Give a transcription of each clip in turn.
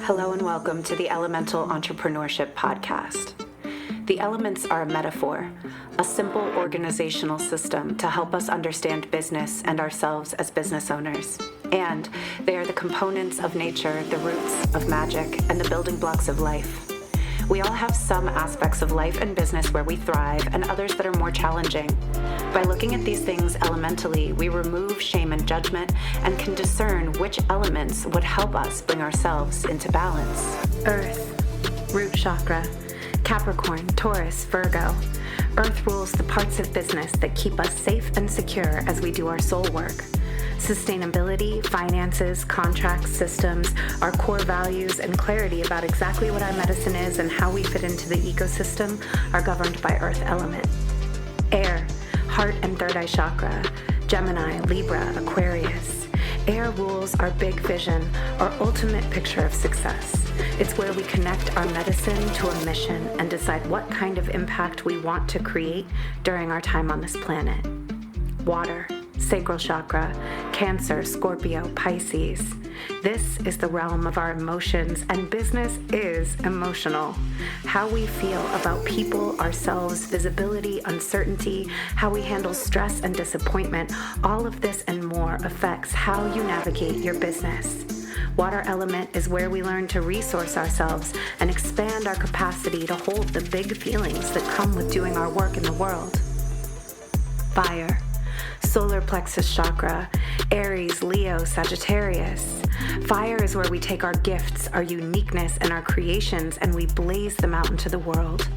Hello and welcome to the Elemental Entrepreneurship Podcast. The elements are a metaphor, a simple organizational system to help us understand business and ourselves as business owners. And they are the components of nature, the roots of magic, and the building blocks of life. We all have some aspects of life and business where we thrive and others that are more challenging. By looking at these things elementally, we remove shame and judgment and can discern which elements would help us bring ourselves into balance. Earth, root chakra, Capricorn, Taurus, Virgo. Earth rules the parts of business that keep us safe and secure as we do our soul work. Sustainability, finances, contracts, systems, our core values, and clarity about exactly what our medicine is and how we fit into the ecosystem are governed by Earth element. Air, heart and third eye chakra, Gemini, Libra, Aquarius. Air rules our big vision, our ultimate picture of success. It's where we connect our medicine to a mission and decide what kind of impact we want to create during our time on this planet. Water, sacral chakra, Cancer, Scorpio, Pisces. This is the realm of our emotions, and business is emotional. How we feel about people, ourselves, visibility, uncertainty, how we handle stress and disappointment, all of this and more affects how you navigate your business. Water element is where we learn to resource ourselves and expand our capacity to hold the big feelings that come with doing our work in the world. Fire, solar plexus chakra, Aries, Leo, Sagittarius. Fire is where we take our gifts, our uniqueness, and our creations, and we blaze them out into the world.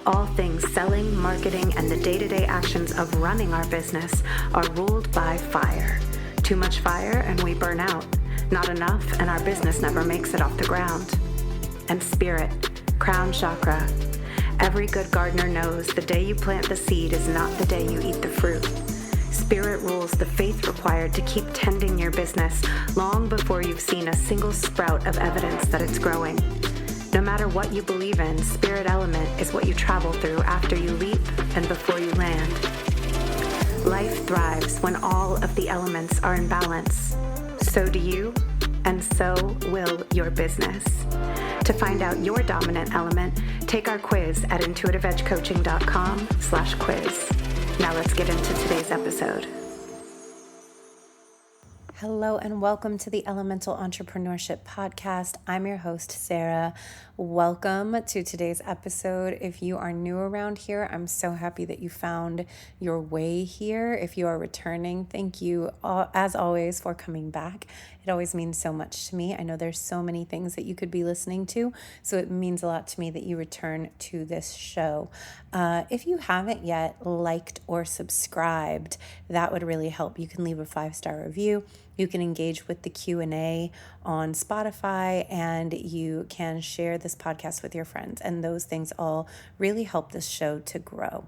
All things selling, marketing, and the day-to-day actions of running our business are ruled by fire. Too much fire and we burn out. Not enough and our business never makes it off the ground. And spirit, crown chakra. Every good gardener knows the day you plant the seed is not the day you eat the fruit. Spirit rules the faith required to keep tending your business long before you've seen a single sprout of evidence that it's growing. No matter what you believe in, spirit element is what you travel through after you leap and before you land. Life thrives when all of the elements are in balance. So do you, and so will your business. To find out your dominant element, take our quiz at intuitiveedgecoaching.com/quiz. Now let's get into today's episode. Hello and welcome to the Elemental Entrepreneurship Podcast. I'm your host, Sarah. Welcome to today's episode. If you are new around here, I'm so happy that you found your way here. If you are returning, thank you as always for coming back. It always means so much to me. I know there's so many things that you could be listening to, so it means a lot to me that you return to this show. If you haven't yet liked or subscribed, that would really help. You can leave a 5-star review. You can engage with the Q&A on Spotify, and you can share this podcast with your friends. And those things all really help this show to grow.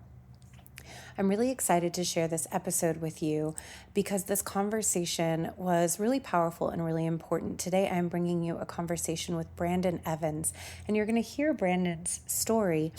I'm really excited to share this episode with you because this conversation was really powerful and really important. Today, I'm bringing you a conversation with Brandon Evans, and you're going to hear Brandon's story.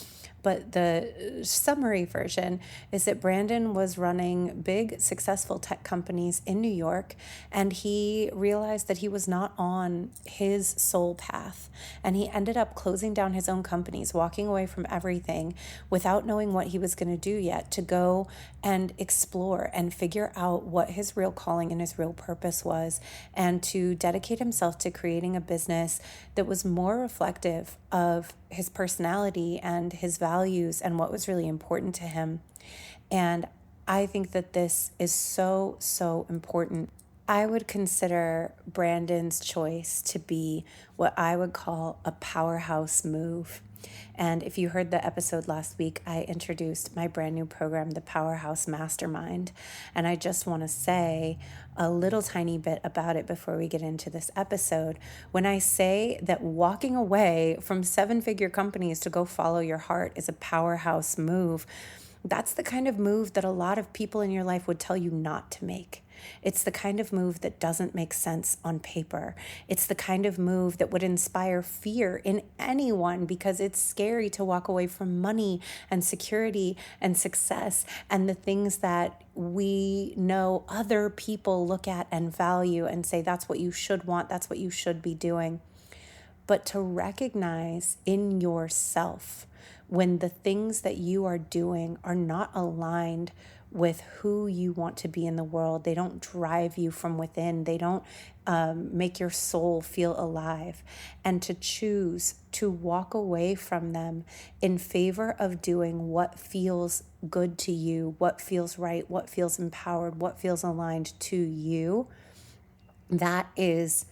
But the summary version is that Brandon was running big, successful tech companies in New York, and he realized that he was not on his soul path. And he ended up closing down his own companies, walking away from everything without knowing what he was going to do yet, to go and explore and figure out what his real calling and his real purpose was, and to dedicate himself to creating a business that was more reflective of his personality and his values and what was really important to him. And I think that this is so, so important. I would consider Brandon's choice to be what I would call a powerhouse move. And if you heard the episode last week, I introduced my brand new program, the Powerhouse Mastermind. And I just want to say a little tiny bit about it before we get into this episode. When I say that walking away from 7-figure companies to go follow your heart is a powerhouse move, that's the kind of move that a lot of people in your life would tell you not to make. It's the kind of move that doesn't make sense on paper. It's the kind of move that would inspire fear in anyone because it's scary to walk away from money and security and success and the things that we know other people look at and value and say, that's what you should want, that's what you should be doing. but to recognize in yourself when the things that you are doing are not aligned with who you want to be in the world. They don't drive you from within. They don't make your soul feel alive. And to choose to walk away from them in favor of doing what feels good to you, what feels right, what feels empowered, what feels aligned to you, that is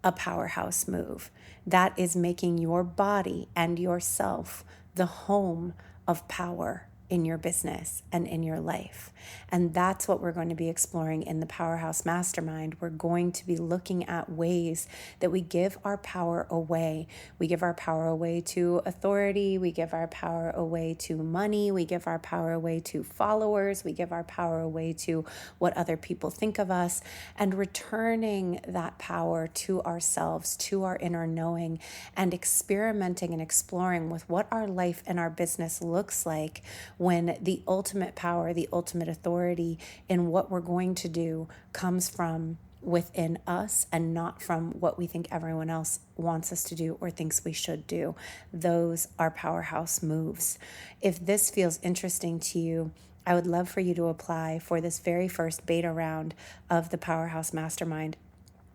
a powerhouse move. That is making your body and yourself the home of power in your business and in your life. And that's what we're going to be exploring in the Powerhouse Mastermind. We're going to be looking at ways that we give our power away. We give our power away to authority. We give our power away to money. We give our power away to followers. We give our power away to what other people think of us, and returning that power to ourselves, to our inner knowing, and experimenting and exploring with what our life and our business looks like when the ultimate power, the ultimate authority in what we're going to do comes from within us and not from what we think everyone else wants us to do or thinks we should do. Those are powerhouse moves. If this feels interesting to you, I would love for you to apply for this very first beta round of the Powerhouse Mastermind.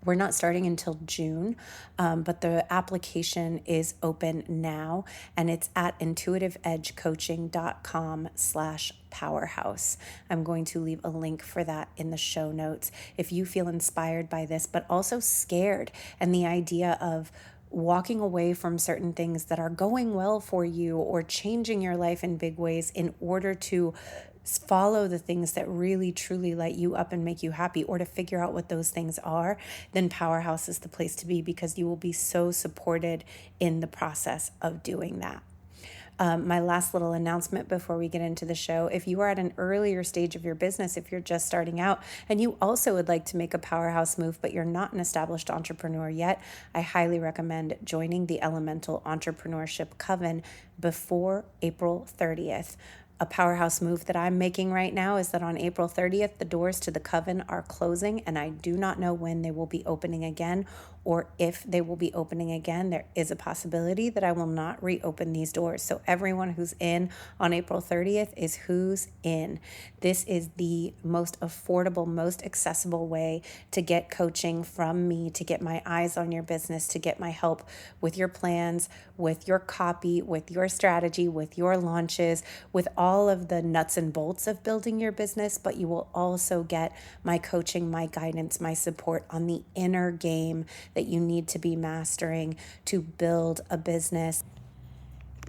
We're not starting until June, but the application is open now, and it's at intuitiveedgecoaching.com/powerhouse. I'm going to leave a link for that in the show notes. If you feel inspired by this, but also scared, and the idea of walking away from certain things that are going well for you or changing your life in big ways in order to follow the things that really truly light you up and make you happy, or to figure out what those things are, then Powerhouse is the place to be, because you will be so supported in the process of doing that. My last little announcement before we get into the show: if you are at an earlier stage of your business, if you're just starting out and you also would like to make a powerhouse move, but you're not an established entrepreneur yet, I highly recommend joining the Elemental Entrepreneurship Coven before April 30th. A powerhouse move that I'm making right now is that on April 30th, the doors to the coven are closing, and I do not know when they will be opening again, or if they will be opening again. There is a possibility that I will not reopen these doors. So everyone who's in on April 30th is who's in. This is the most affordable, most accessible way to get coaching from me, to get my eyes on your business, to get my help with your plans, with your copy, with your strategy, with your launches, with all of the nuts and bolts of building your business. But you will also get my coaching, my guidance, my support on the inner game that you need to be mastering to build a business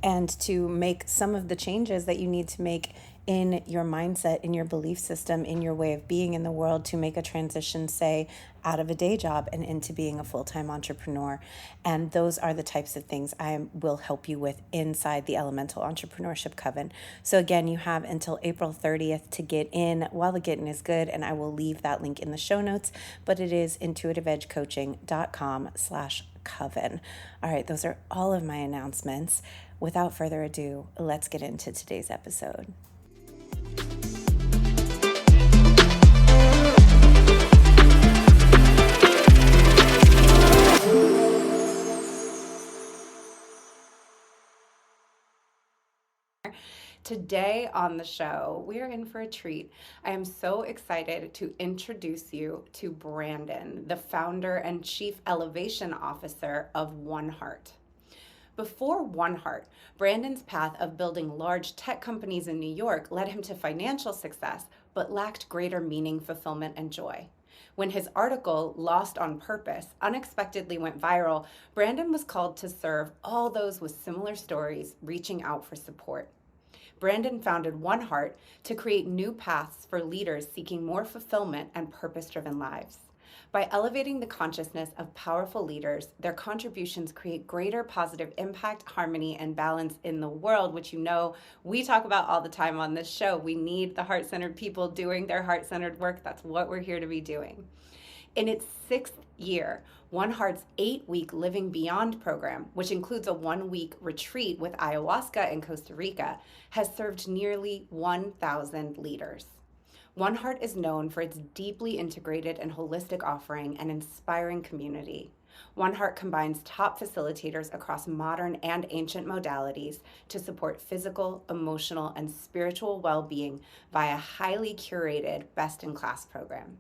and to make some of the changes that you need to make in your mindset, in your belief system, in your way of being in the world, to make a transition, say, out of a day job and into being a full-time entrepreneur. And those are the types of things I will help you with inside the Elemental Entrepreneurship Coven. So again, you have until April 30th to get in while the getting is good, and I will leave that link in the show notes, but it is intuitiveedgecoaching.com/coven. All right, those are all of my announcements. Without further ado, let's get into today's episode. Today on the show, we are in for a treat. I am so excited to introduce you to Brandon, the founder and chief elevation officer of One Heart. Before One Heart, Brandon's path of building large tech companies in New York led him to financial success, but lacked greater meaning, fulfillment, and joy. When his article, Lost on Purpose, unexpectedly went viral, Brandon was called to serve all those with similar stories, reaching out for support. Brandon founded One Heart to create new paths for leaders seeking more fulfillment and purpose-driven lives. By elevating the consciousness of powerful leaders, their contributions create greater positive impact, harmony, and balance in the world, which you know we talk about all the time on this show. We need the heart-centered people doing their heart-centered work. That's what we're here to be doing. In its 6th year, One Heart's 8-week Living Beyond program, which includes a 1-week retreat with ayahuasca in Costa Rica, has served nearly 1,000 leaders. One Heart is known for its deeply integrated and holistic offering and inspiring community. One Heart combines top facilitators across modern and ancient modalities to support physical, emotional, and spiritual well-being via a highly curated, best-in-class program.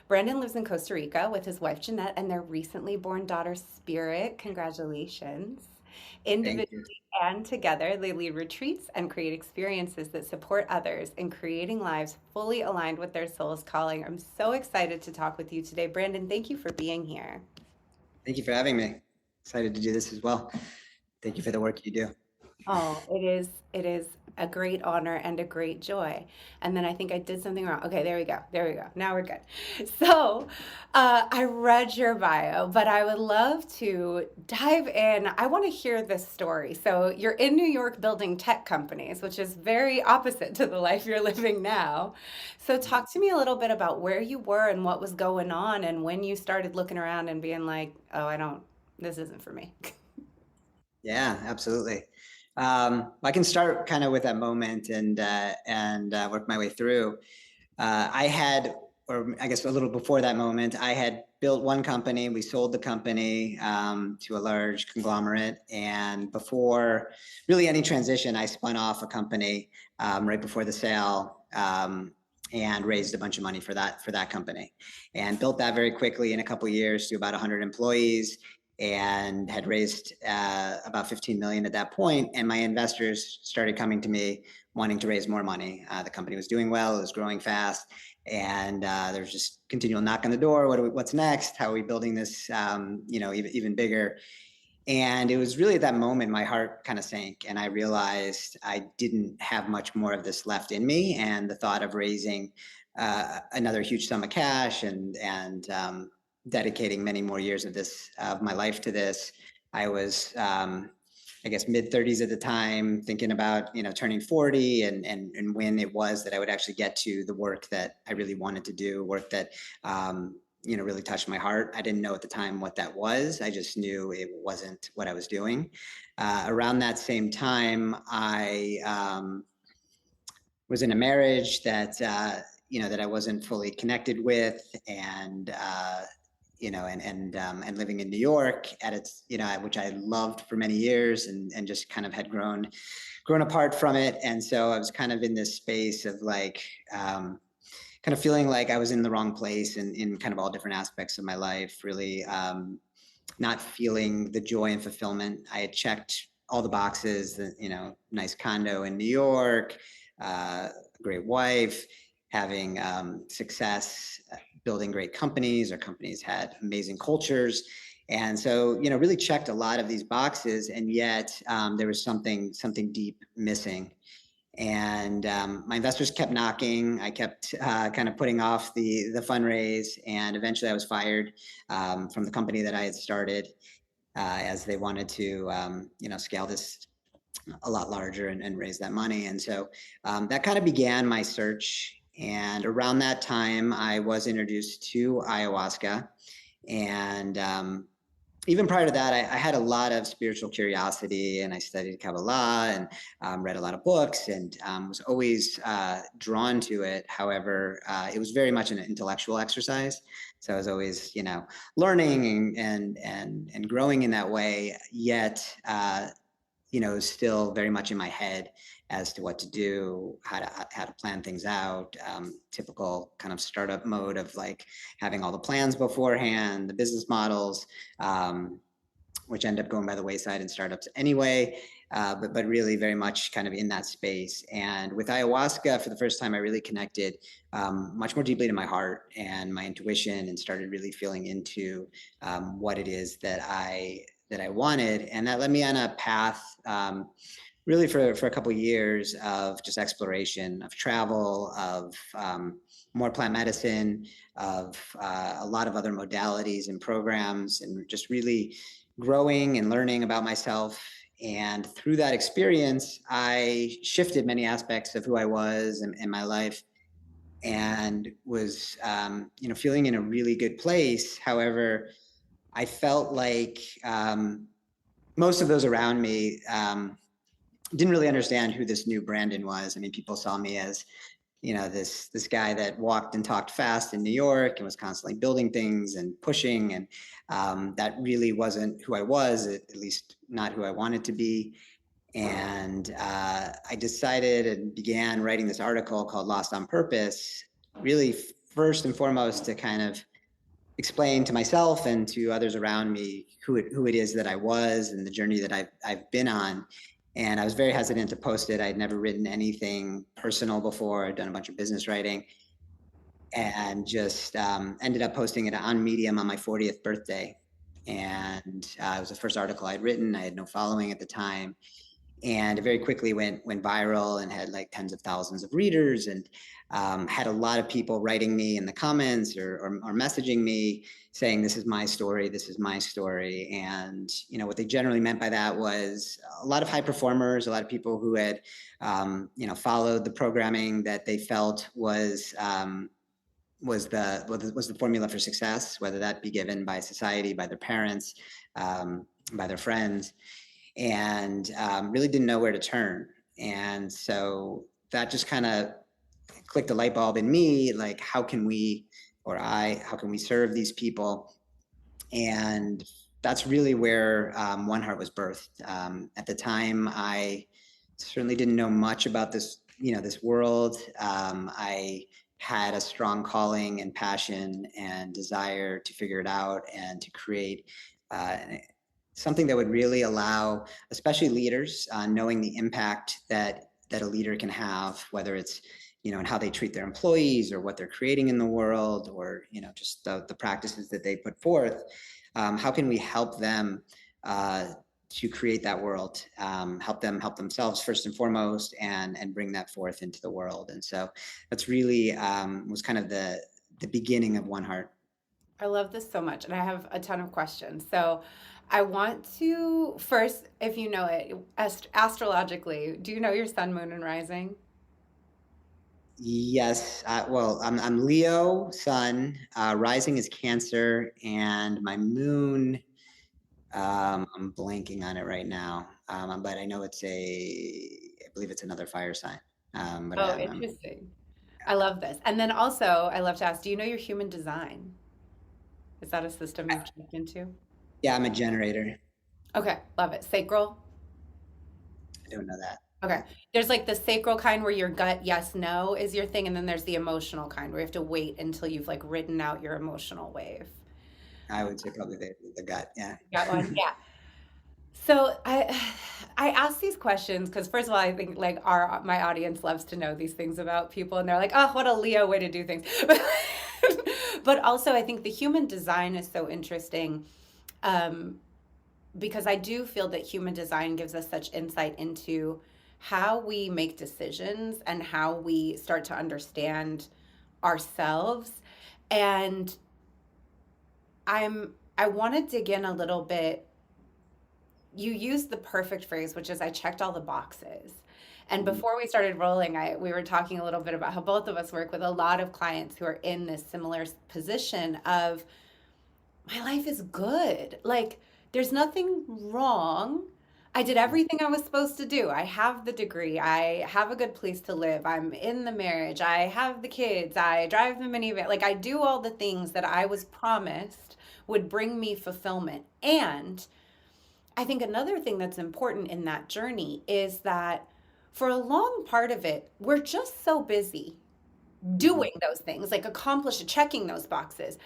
Brandon lives in Costa Rica with his wife Jeanette and their recently born daughter Spirit. Congratulations. Thank you. Individually and together, they lead retreats and create experiences that support others in creating lives fully aligned with their soul's calling. I'm so excited to talk with you today. Brandon, thank you for being here. Thank you for having me. Excited to do this as well. Thank you for the work you do. Oh, it is a great honor and a great joy. And then I think I did something wrong. Okay, there we go. There we go. Now we're good. So, I read your bio, but I would love to dive in. I want to hear this story. So, you're in New York building tech companies, which is very opposite to the life you're living now. So, talk to me a little bit about where you were and what was going on and when you started looking around and being like, "Oh, this isn't for me." Yeah, absolutely. I can start kind of with that moment and work my way through. I had, or I guess a little before that moment, I had built one company. We sold the company to a large conglomerate, and before really any transition, I spun off a company right before the sale. And raised a bunch of money for that company, and built that very quickly in a couple of years to about 100 employees, and had raised about 15 million at that point. And my investors started coming to me wanting to raise more money. The company was doing well, it was growing fast, and there was just continual knock on the door. What's next? How are we building this, even bigger? And it was really at that moment my heart kind of sank, and I realized I didn't have much more of this left in me. And the thought of raising another huge sum of cash and dedicating many more years of my life to this. I was, I guess, mid-30s at the time, thinking about turning 40 and when it was that I would actually get to the work that I really wanted to do, work that really touched my heart. I didn't know at the time what that was. I just knew it wasn't what I was doing. Around that same time, I was in a marriage that that I wasn't fully connected with, and and living in New York at its, which I loved for many years, and just kind of had grown apart from it. And so I was kind of in this space of like, kind of feeling like I was in the wrong place in kind of all different aspects of my life, really not feeling the joy and fulfillment. I had checked all the boxes, nice condo in New York, great wife, having success, building great companies. Our companies had amazing cultures. And so, really checked a lot of these boxes, and yet there was something deep missing. And my investors kept knocking. I kept kind of putting off the fundraise, and eventually I was fired from the company that I had started, as they wanted to scale this a lot larger and raise that money. And so that kind of began my search. And around that time, I was introduced to ayahuasca. And even prior to that, I had a lot of spiritual curiosity, and I studied Kabbalah and read a lot of books, and was always drawn to it. However, it was very much an intellectual exercise. So I was always, learning and growing in that way, yet, still very much in my head as to what to do, how to plan things out. Typical kind of startup mode of like having all the plans beforehand, the business models, which end up going by the wayside in startups anyway. But really very much kind of in that space. And with ayahuasca, for the first time, I really connected much more deeply to my heart and my intuition, and started really feeling into what it is that I wanted. And that led me on a path, really for a couple of years of just exploration, of travel, of more plant medicine, of a lot of other modalities and programs, and just really growing and learning about myself. And through that experience, I shifted many aspects of who I was and my life, and was feeling in a really good place. However, I felt like most of those around me didn't really understand who this new Brandon was. I mean, people saw me as, this guy that walked and talked fast in New York and was constantly building things and pushing, and that really wasn't who I was, at least not who I wanted to be. And I decided and began writing this article called Lost on Purpose, really first and foremost to kind of explain to myself and to others around me who it is that I was and the journey that I've been on. And I was very hesitant to post it. I'd never written anything personal before. I'd done a bunch of business writing, and just ended up posting it on Medium on my 40th birthday. And it was the first article I'd written. I had no following at the time, and it very quickly went viral and had like tens of thousands of readers, and had a lot of people writing me in the comments or messaging me saying, this is my story, this is my story. And what they generally meant by that was a lot of high performers, a lot of people who had followed the programming that they felt was the formula for success, whether that be given by society, by their parents, by their friends, and really didn't know where to turn. And so that just kind of clicked a light bulb in me, like, how can we serve these people? And that's really where One Heart was birthed. At the time, I certainly didn't know much about this world. I had a strong calling and passion and desire to figure it out and to create something that would really allow, especially leaders, knowing the impact that a leader can have, whether it's in how they treat their employees or what they're creating in the world, or just the practices that they put forth. How can we help them to create that world, help themselves first and foremost, and bring that forth into the world? And so that's really was kind of the beginning of One Heart. I love this so much, and I have a ton of questions. So I want to first, if you know it, astrologically, do you know your sun, moon, and rising? Yes. Well, I'm Leo sun, rising is Cancer, and my moon, I'm blanking on it right now. But I know I believe it's another fire sign. But interesting. I love this. And then also, I love to ask, do you know your human design? Is that a system you've checked into? Yeah, I'm a generator. Okay, love it. Sacral? I don't know that. Okay. There's like the sacral kind where your gut, yes, no is your thing. And then there's the emotional kind where you have to wait until you've like ridden out your emotional wave. I would say probably the gut. Yeah. Got one? Yeah. So I ask these questions because first of all, I think like my audience loves to know these things about people, and they're like, oh, what a Leo way to do things. But also I think the human design is so interesting, because I do feel that human design gives us such insight into how we make decisions and how we start to understand ourselves. And I want to dig in a little bit. You used the perfect phrase, which is I checked all the boxes. And before we started rolling, we were talking a little bit about how both of us work with a lot of clients who are in this similar position of, my life is good. Like, there's nothing wrong. I did everything I was supposed to do. I have the degree. I have a good place to live. I'm in the marriage. I have the kids. I drive the minivan. Like, I do all the things that I was promised would bring me fulfillment. And I think another thing that's important in that journey is that for a long part of it, we're just so busy doing those things, like checking those boxes,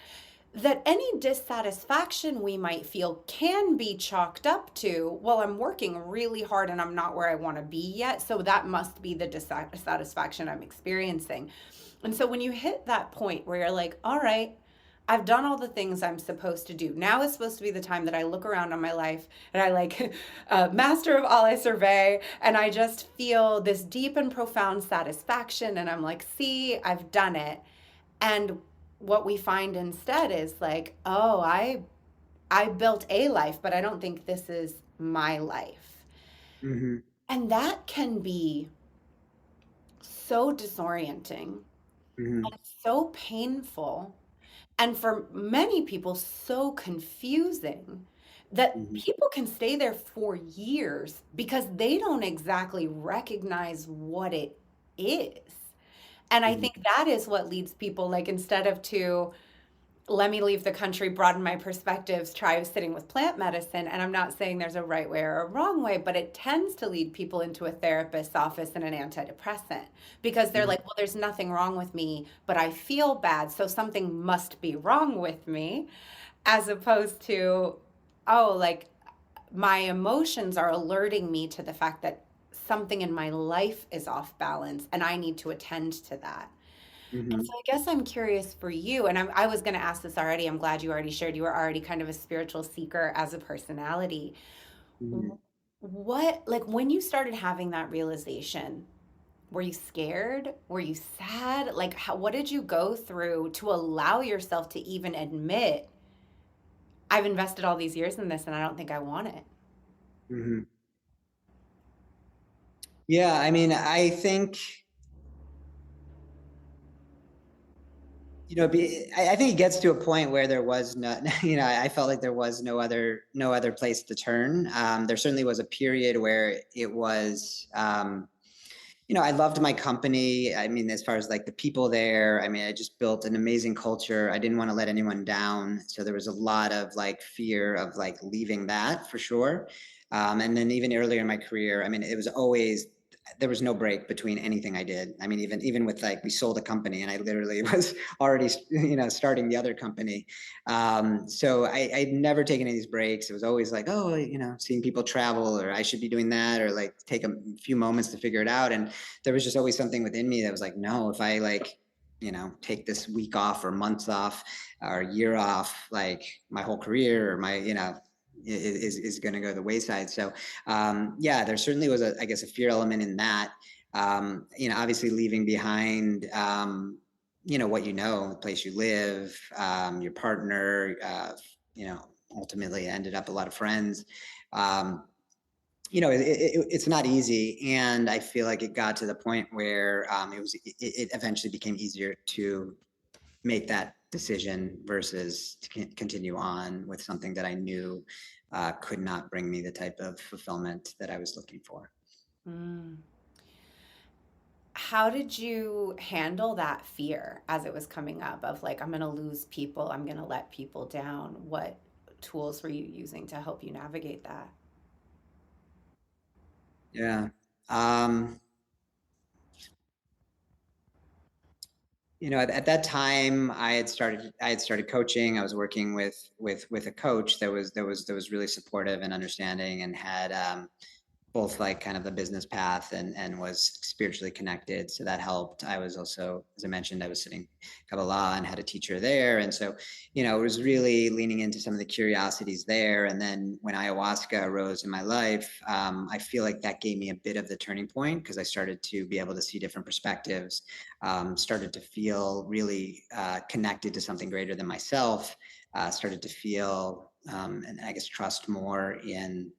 that any dissatisfaction we might feel can be chalked up to, well, I'm working really hard and I'm not where I want to be yet, so that must be the dissatisfaction I'm experiencing. And so when you hit that point where you're like, all right, I've done all the things I'm supposed to do. Now is supposed to be the time that I look around on my life and I like master of all I survey, and I just feel this deep and profound satisfaction, and I'm like, see, I've done it. And what we find instead is like, oh, I built a life, but I don't think this is my life. Mm-hmm. And that can be so disorienting and so painful, and for many people so confusing, that people can stay there for years because they don't exactly recognize what it is. And I Mhm. think that is what leads people, like, instead of to let me leave the country, broaden my perspectives, try sitting with plant medicine. And I'm not saying there's a right way or a wrong way, but it tends to lead people into a therapist's office and an antidepressant because they're Mhm. like, well, there's nothing wrong with me, but I feel bad. So something must be wrong with me, as opposed to, oh, like my emotions are alerting me to the fact that something in my life is off balance and I need to attend to that. And so Mhm. I guess I'm curious for you, and I was going to ask this already. I'm glad you already shared. You were already kind of a spiritual seeker as a personality. Mhm. What, like, when you started having that realization, were you scared? Were you sad? Like, what did you go through to allow yourself to even admit, I've invested all these years in this and I don't think I want it? Mhm. Yeah, I mean, I think, I think it gets to a point where there was no, I felt like there was no other place to turn. There certainly was a period where it was, I loved my company. I mean, as far as like the people there, I mean, I just built an amazing culture. I didn't want to let anyone down. So there was a lot of like fear of like leaving that for sure. And then even earlier in my career, I mean, it was always, there was no break between anything I did. I mean, even with like, we sold a company and I literally was already, starting the other company. So I'd never taken any of these breaks. It was always like, oh, seeing people travel, or I should be doing that, or like take a few moments to figure it out. And there was just always something within me that was like, no, if I like, take this week off or months off or a year off, like my whole career or my, is going to go to the wayside. So yeah, there certainly was I guess a fear element in that. Obviously leaving behind, what the place you live, your partner, ultimately ended up a lot of friends. Um, it's not easy, and I feel like it got to the point where it eventually became easier to make that decision versus to continue on with something that I knew could not bring me the type of fulfillment that I was looking for. Mm. How did you handle that fear as it was coming up of like, I'm going to lose people, I'm going to let people down? What tools were you using to help you navigate that? Yeah. At that time, I had started coaching. I was working with a coach that was really supportive and understanding, and had both like kind of the business path and was spiritually connected. So that helped. I was also, as I mentioned, I was sitting Kabbalah and had a teacher there. And so, it was really leaning into some of the curiosities there. And then when ayahuasca arose in my life, I feel like that gave me a bit of the turning point because I started to be able to see different perspectives, started to feel really connected to something greater than myself, started to feel, and I guess trust more in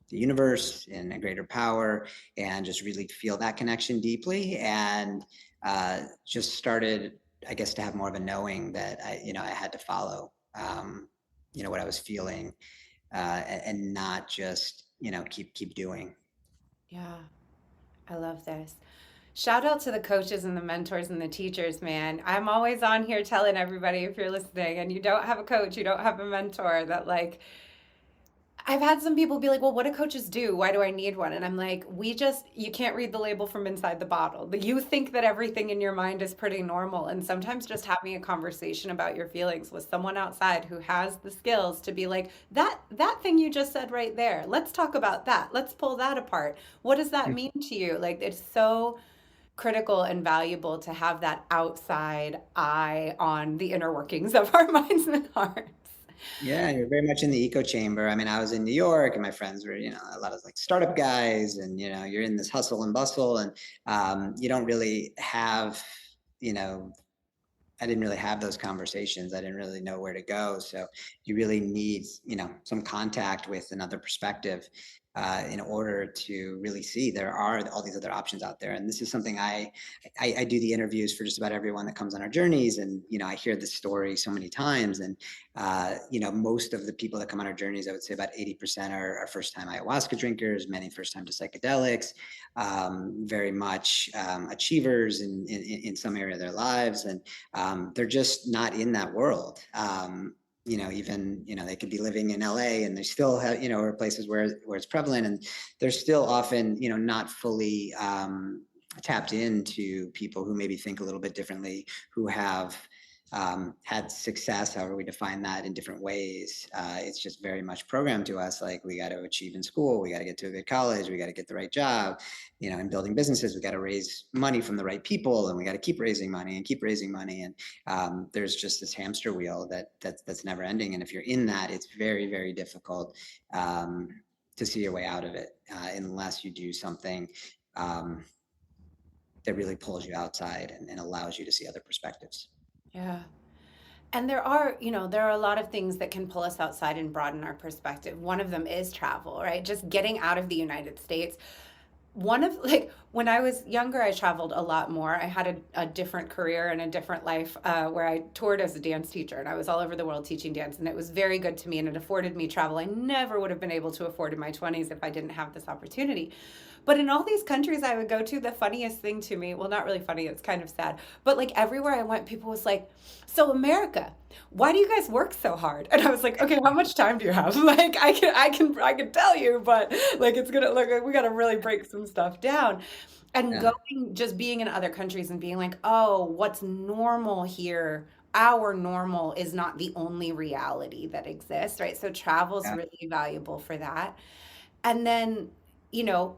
the universe and a greater power, and just really feel that connection deeply. And just started, I guess, to have more of a knowing that I had to follow, what I was feeling, and not just, keep doing. Yeah, I love this. Shout out to the coaches and the mentors and the teachers, man. I'm always on here telling everybody, if you're listening and you don't have a coach, you don't have a mentor, that like I've had some people be like, well, what do coaches do? Why do I need one? And I'm like, you can't read the label from inside the bottle. You think that everything in your mind is pretty normal. And sometimes just having a conversation about your feelings with someone outside who has the skills to be like, that thing you just said right there, let's talk about that. Let's pull that apart. What does that mean to you? Like, it's so critical and valuable to have that outside eye on the inner workings of our minds and hearts. Yeah, you're very much in the echo chamber. I mean, I was in New York and my friends were, a lot of like startup guys, and, you're in this hustle and bustle, and you don't really have, you know, I didn't really have those conversations. I didn't really know where to go. So you really need, some contact with another perspective. in order to really see there are all these other options out there. And this is something I do the interviews for just about everyone that comes on our journeys. And, I hear this story so many times. And, most of the people that come on our journeys, I would say about 80% are first-time ayahuasca drinkers, many first-time to psychedelics, very much achievers in some area of their lives. And they're just not in that world. Even, they could be living in LA and they still have, or places where it's prevalent, and they're still often, not fully tapped into people who maybe think a little bit differently, who have had success, however we define that, in different ways. It's just very much programmed to us, like, we got to achieve in school, we got to get to a good college, we got to get the right job, in building businesses, we got to raise money from the right people, and we got to keep raising money and keep raising money. And there's just this hamster wheel that's never ending. And if you're in that, it's very, very difficult to see your way out of it, unless you do something that really pulls you outside and allows you to see other perspectives. Yeah. And there are a lot of things that can pull us outside and broaden our perspective. One of them is travel, right? Just getting out of the United States. When I was younger, I traveled a lot more. I had a different career and a different life where I toured as a dance teacher, and I was all over the world teaching dance, and it was very good to me, and it afforded me travel I never would have been able to afford in my 20s if I didn't have this opportunity. But in all these countries I would go to, the funniest thing to me, well, not really funny, it's kind of sad, but everywhere I went, people was like, so America, why do you guys work so hard? And I was like, okay, how much time do you have? I can tell you, but it's gonna we gotta really break some stuff down. And Yeah. just being in other countries and being like, oh, what's normal here? Our normal is not the only reality that exists, right? So travel's Yeah. really valuable for that. And then,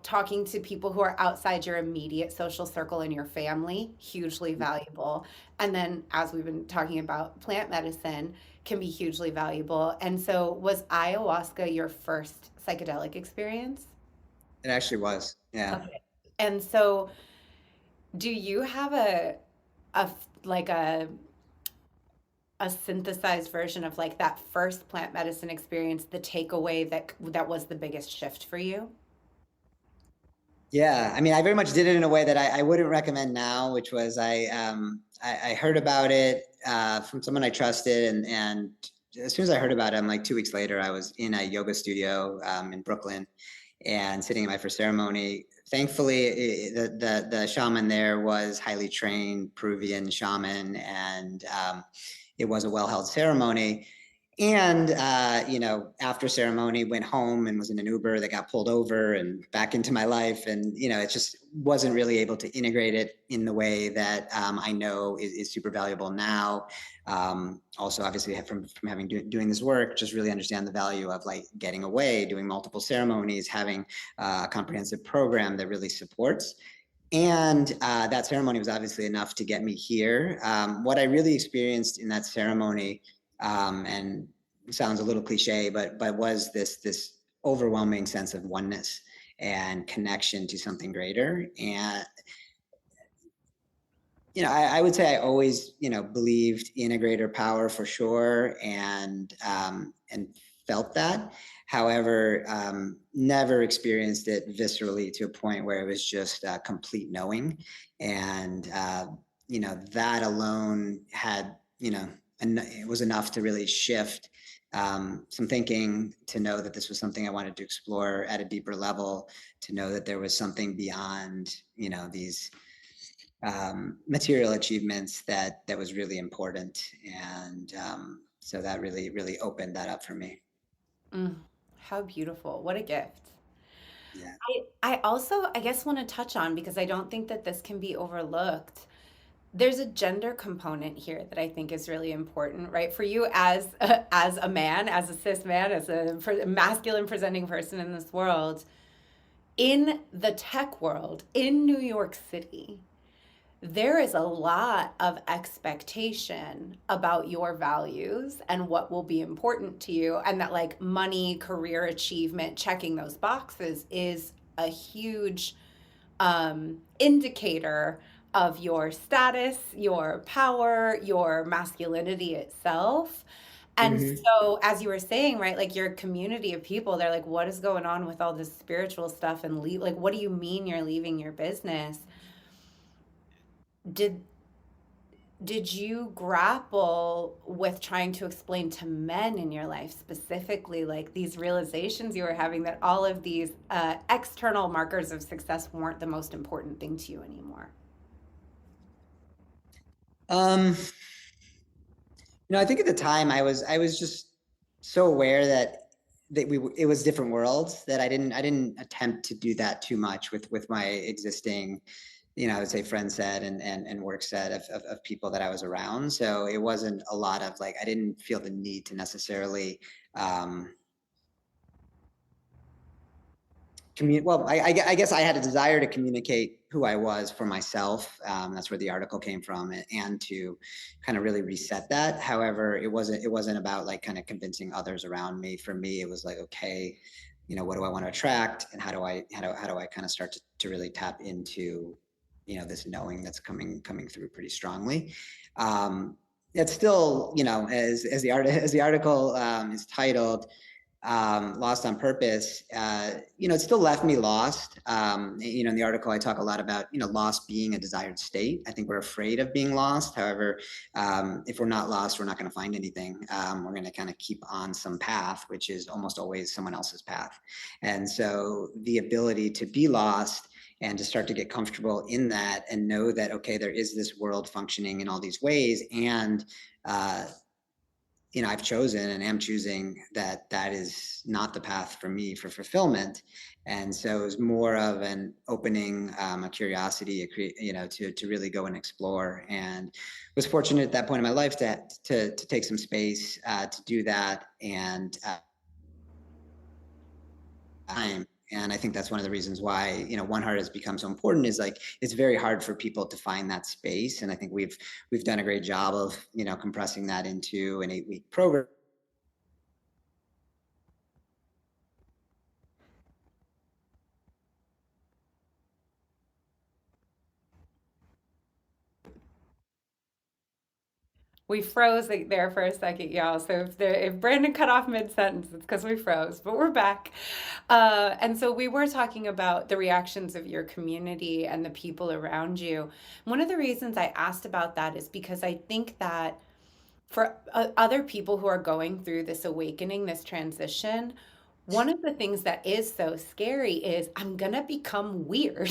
talking to people who are outside your immediate social circle and your family, hugely valuable. And then, as we've been talking about, plant medicine can be hugely valuable. And so, was ayahuasca your first psychedelic experience? It actually was. Yeah. Okay. And so, do you have a like a synthesized version of that first plant medicine experience, the takeaway that was the biggest shift for you? Yeah, I mean, I very much did it in a way that I wouldn't recommend now, which was I heard about it from someone I trusted, and as soon as I heard about it, I'm like 2 weeks later, I was in a yoga studio in Brooklyn and sitting in my first ceremony. Thankfully, the shaman there was highly trained Peruvian shaman, and it was a well-held ceremony. And, after ceremony, went home and was in an Uber that got pulled over and back into my life. And, it just wasn't really able to integrate it in the way that I know is super valuable now. Also, obviously, from having doing this work, just really understand the value of getting away, doing multiple ceremonies, having a comprehensive program that really supports. And that ceremony was obviously enough to get me here. What I really experienced in that ceremony, and it sounds a little cliche, but was this overwhelming sense of oneness and connection to something greater. And I would say I always believed in a greater power for sure, and felt that. However, never experienced it viscerally to a point where it was just complete knowing. And that alone had and it was enough to really shift some thinking, to know that this was something I wanted to explore at a deeper level, to know that there was something beyond these material achievements that was really important. And so that really opened that up for me. Mm, how beautiful. What a gift. Yeah. I also, I guess, want to touch on, because I don't think that this can be overlooked. There's a gender component here that I think is really important, right? For you as a man, as a cis man, as a masculine presenting person in this world, in the tech world, in New York City, there is a lot of expectation about your values and what will be important to you, and that money, career achievement, checking those boxes is a huge indicator of your status, your power, your masculinity itself. And Mhm. so, as you were saying, right, like your community of people, they're like, what is going on with all this spiritual stuff and like, what do you mean you're leaving your business? Did did you grapple with trying to explain to men in your life specifically, like these realizations you were having that all of these external markers of success weren't the most important thing to you anymore? Um, I think at the time I was just so aware that it was different worlds that I didn't attempt to do that too much with my existing, I would say friend set and work set of people that I was around. So it wasn't a lot of like, I didn't feel the need to necessarily um, well, I guess I had a desire to communicate who I was for myself. That's where the article came from, and to kind of really reset that. However, it wasn't about like kind of convincing others around me. For me, it was like, okay, what do I want to attract, and how do I kind of start to really tap into, this knowing that's coming through pretty strongly. It's still, as the article is titled, Lost on Purpose, it still left me lost. In the article, I talk a lot about, lost being a desired state. I think we're afraid of being lost. However, if we're not lost, we're not going to find anything. We're going to kind of keep on some path, which is almost always someone else's path. And so the ability to be lost and to start to get comfortable in that and know that, okay, there is this world functioning in all these ways. And, I've chosen and am choosing that is not the path for me for fulfillment. And so it was more of an opening, a curiosity, to really go and explore, and was fortunate at that point in my life to take some space to do that. And time. And I think that's one of the reasons why, One Heart has become so important, is like, it's very hard for people to find that space. And I think we've done a great job of, compressing that into an 8-week program. We froze there for a second, y'all. So if Brandon cut off mid sentence, it's because we froze, but we're back. And so we were talking about the reactions of your community and the people around you. One of the reasons I asked about that is because I think that for other people who are going through this awakening, this transition, one of the things that is so scary is I'm gonna become weird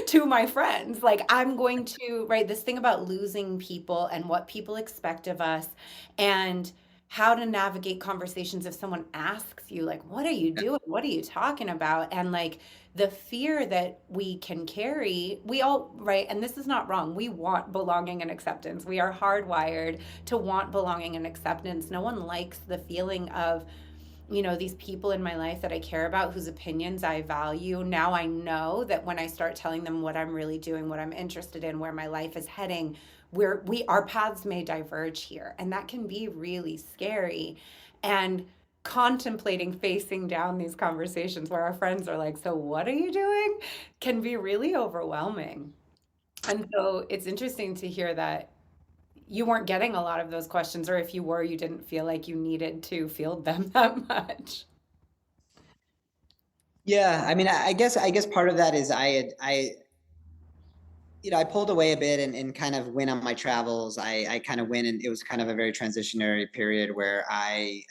to my friends. Like, I'm going to, right, this thing about losing people and what people expect of us, and how to navigate conversations if someone asks you, like, what are you doing? What are you talking about? And like the fear that we can carry, we all, right, and this is not wrong. We want belonging and acceptance. We are hardwired to want belonging and acceptance. No one likes the feeling of, these people in my life that I care about, whose opinions I value. Now I know that when I start telling them what I'm really doing, what I'm interested in, where my life is heading, our paths may diverge here. And that can be really scary. And contemplating facing down these conversations where our friends are like, so what are you doing? Can be really overwhelming. And so it's interesting to hear that you weren't getting a lot of those questions, or if you were, you didn't feel like you needed to field them that much. Yeah, I mean, I guess part of that is I pulled away a bit and kind of went on my travels. I kind of went, and it was kind of a very transitionary period where I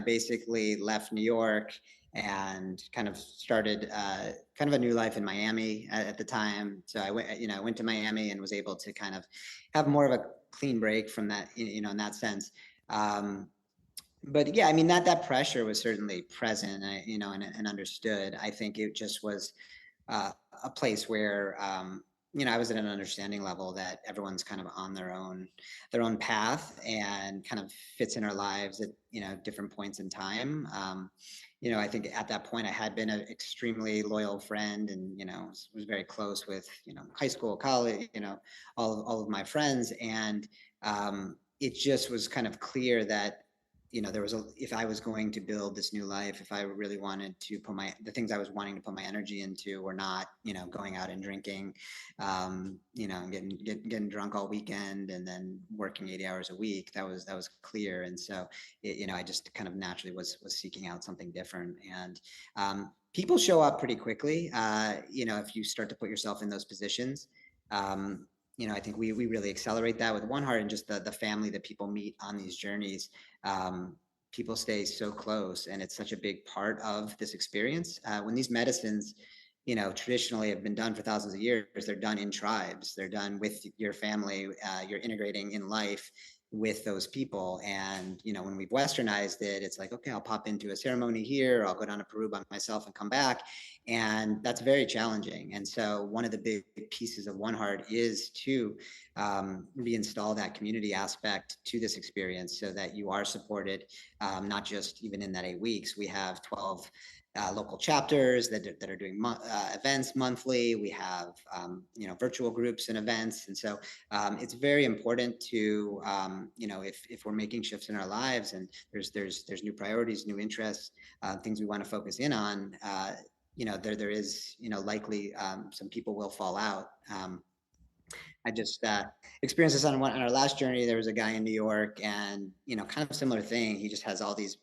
basically left New York and kind of started kind of a new life in Miami at the time. So I went to Miami and was able to kind of have more of a clean break from that, in that sense. Um, but yeah, I mean, that pressure was certainly present, and understood. I think it just was a place where I was at an understanding level that everyone's kind of on their own path, and kind of fits in our lives at different points in time. I think at that point I had been an extremely loyal friend, and was very close with high school, college, all of my friends, and it just was kind of clear that if I was going to build this new life, if I really wanted to put the things I was wanting to put my energy into were not, going out and drinking, and getting drunk all weekend and then working 80 hours a week. That was clear. And so, I just kind of naturally was seeking out something different. And people show up pretty quickly, if you start to put yourself in those positions. I think we really accelerate that with One Heart, and just the family that people meet on these journeys. People stay so close, and it's such a big part of this experience. When these medicines, traditionally have been done for thousands of years, they're done in tribes. They're done with your family. You're integrating in life with those people. And, when we've westernized it, it's like, okay, I'll pop into a ceremony here, or I'll go down to Peru by myself and come back. And that's very challenging. And so one of the big pieces of One Heart is to reinstall that community aspect to this experience, so that you are supported, not just even in that 8 weeks. We have 12 local chapters that are doing events monthly. We have virtual groups and events, and so it's very important to if we're making shifts in our lives, and there's new priorities, new interests, things we want to focus in on. There is likely some people will fall out. I just experienced this on our last journey. There was a guy in New York, and kind of similar thing. He just has all these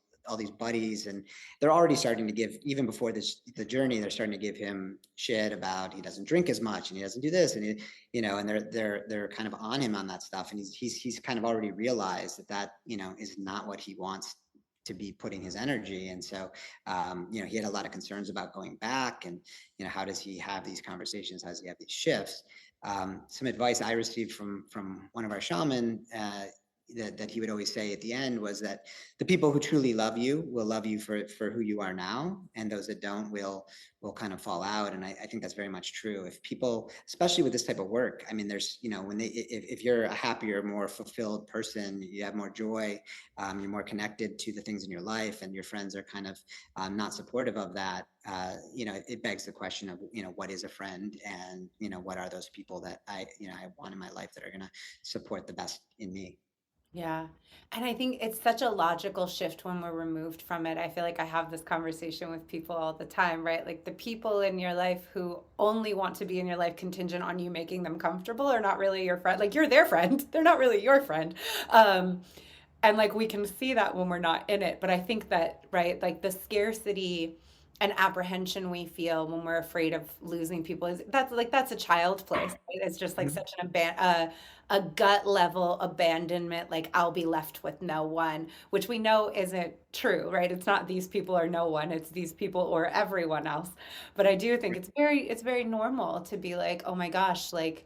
buddies, and they're already starting to give, even before the journey, they're starting to give him shit about he doesn't drink as much and he doesn't do this, and and they're kind of on him on that stuff, and he's kind of already realized that is not what he wants to be putting his energy. And so he had a lot of concerns about going back, and how does he have these conversations, how does he have these shifts. Some advice I received from one of our shaman, that he would always say at the end, was that the people who truly love you will love you for who you are now, and those that don't will kind of fall out. And I think that's very much true. If people, especially with this type of work, I mean, there's if you're a happier, more fulfilled person, you have more joy, you're more connected to the things in your life, and your friends are kind of not supportive of that. It begs the question of what is a friend, and what are those people that I want in my life that are going to support the best in me. Yeah. And I think it's such a logical shift when we're removed from it. I feel like I have this conversation with people all the time, right? Like, the people in your life who only want to be in your life contingent on you making them comfortable are not really your friend. Like, you're their friend. They're not really your friend. And like, we can see that when we're not in it. But I think that, right, like, the scarcity and apprehension we feel when we're afraid of losing people that's a child's place. Right? It's just like such a gut level abandonment, like, I'll be left with no one, which we know isn't true, right? It's not these people or no one, it's these people or everyone else. But I do think it's very normal to be like, oh my gosh, like,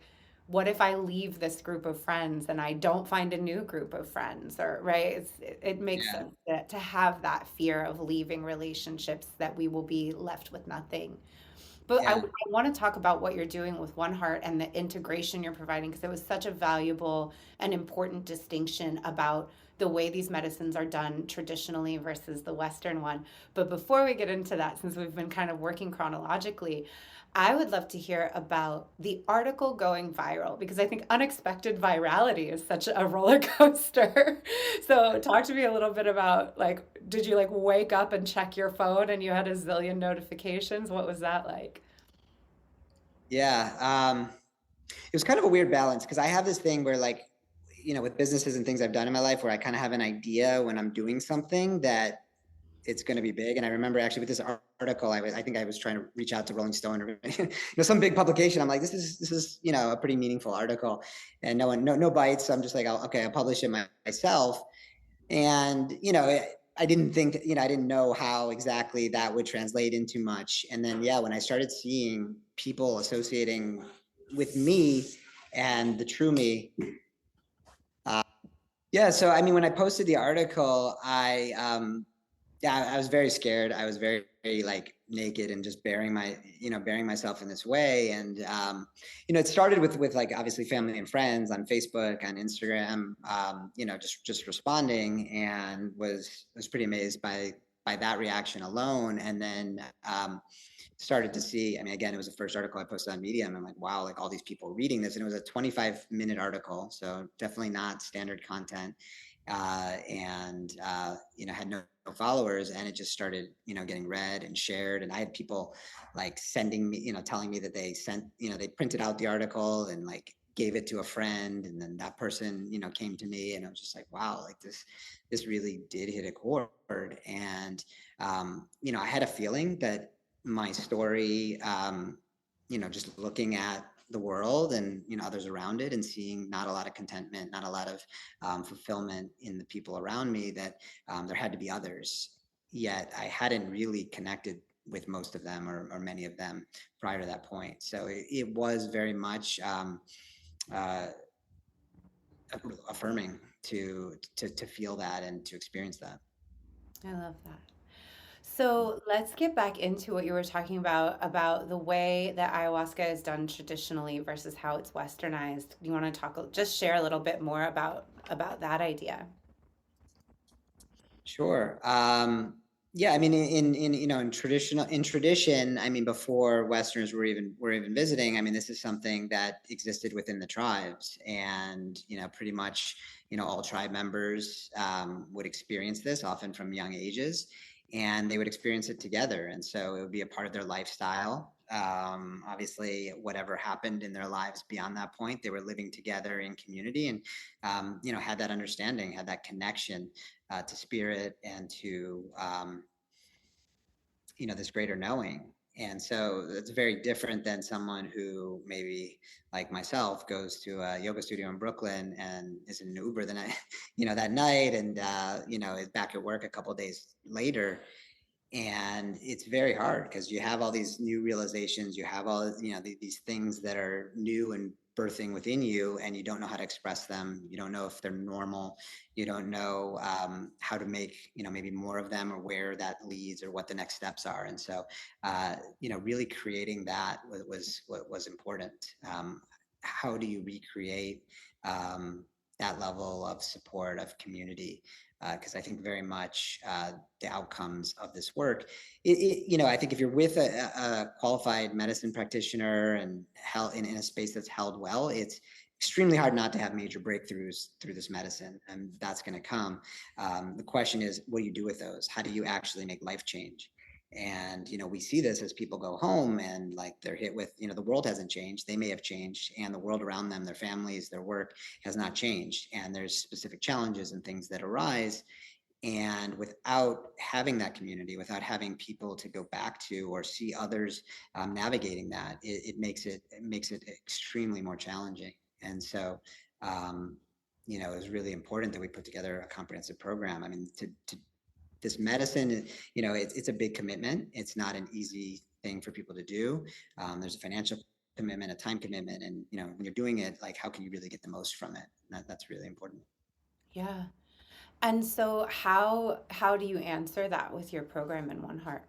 what if I leave this group of friends and I don't find a new group of friends, or right? It makes sense to have that fear of leaving relationships, that we will be left with nothing. But I want to talk about what you're doing with One Heart and the integration you're providing, because it was such a valuable and important distinction about the way these medicines are done traditionally versus the Western one. But before we get into that, since we've been kind of working chronologically, I would love to hear about the article going viral, because I think unexpected virality is such a roller coaster. So talk to me a little bit about, like, did you like wake up and check your phone and you had a zillion notifications? What was that like? Yeah. It was kind of a weird balance, because I have this thing where, like, with businesses and things I've done in my life, where I kind of have an idea when I'm doing something that it's going to be big. And I remember actually with this article, I think I was trying to reach out to Rolling Stone or some big publication. I'm like, this is a pretty meaningful article, and no bites. So I'm just like, I'll publish it myself. And I didn't think, I didn't know how exactly that would translate into much. And then when I started seeing people associating with me and the true me. So I mean, when I posted the article, I was very scared. I was very, very like naked and just bearing myself in this way. And, it started with like, obviously family and friends on Facebook, on Instagram, just responding, and was pretty amazed by that reaction alone. And then, started to see, I mean, again, it was the first article I posted on Medium. I'm like, wow, like all these people reading this. And it was a 25-minute article. So definitely not standard content. had no followers, and it just started, getting read and shared. And I had people like sending me, telling me that they sent, they printed out the article and like gave it to a friend, and then that person, came to me, and I was just like, wow, like this really did hit a chord. And I had a feeling that my story, just looking at the world and others around it and seeing not a lot of contentment, not a lot of fulfillment in the people around me, that there had to be others. Yet I hadn't really connected with most of them, or many of them, prior to that point. So it was very much uh, affirming to feel that and to experience that. I love that. So let's get back into what you were talking about the way that ayahuasca is done traditionally versus how it's westernized. You want to just share a little bit more about that idea? Sure. Yeah, I mean, in tradition, I mean, before Westerners were even visiting, I mean, this is something that existed within the tribes, and pretty much, all tribe members would experience this, often from young ages, and they would experience it together, and so it would be a part of their lifestyle. Obviously, whatever happened in their lives beyond that point, they were living together in community, and had that understanding, had that connection to spirit, and to this greater knowing. And so it's very different than someone who maybe, like myself, goes to a yoga studio in Brooklyn and is in an Uber the night, that night, and is back at work a couple of days later. And it's very hard because you have all these new realizations, you have all these things that are new and birthing within you, and you don't know how to express them, you don't know if they're normal, you don't know how to make maybe more of them, or where that leads, or what the next steps are. And so really creating that was important. How do you recreate that level of support, of community? Because I think very much the outcomes of this work, I think if you're with a qualified medicine practitioner and held in a space that's held well, it's extremely hard not to have major breakthroughs through this medicine, and that's going to come. The question is, what do you do with those? How do you actually make life change? And we see this as people go home and like they're hit with, the world hasn't changed, they may have changed, and the world around them, their families, their work has not changed, and there's specific challenges and things that arise. And without having that community, without having people to go back to or see others navigating that, it makes it extremely more challenging. And so it was really important that we put together a comprehensive program. I mean, to this medicine, it's a big commitment. It's not an easy thing for people to do. There's a financial commitment, a time commitment, and when you're doing it, like, how can you really get the most from it? That's really important. Yeah. And so how do you answer that with your program in One Heart?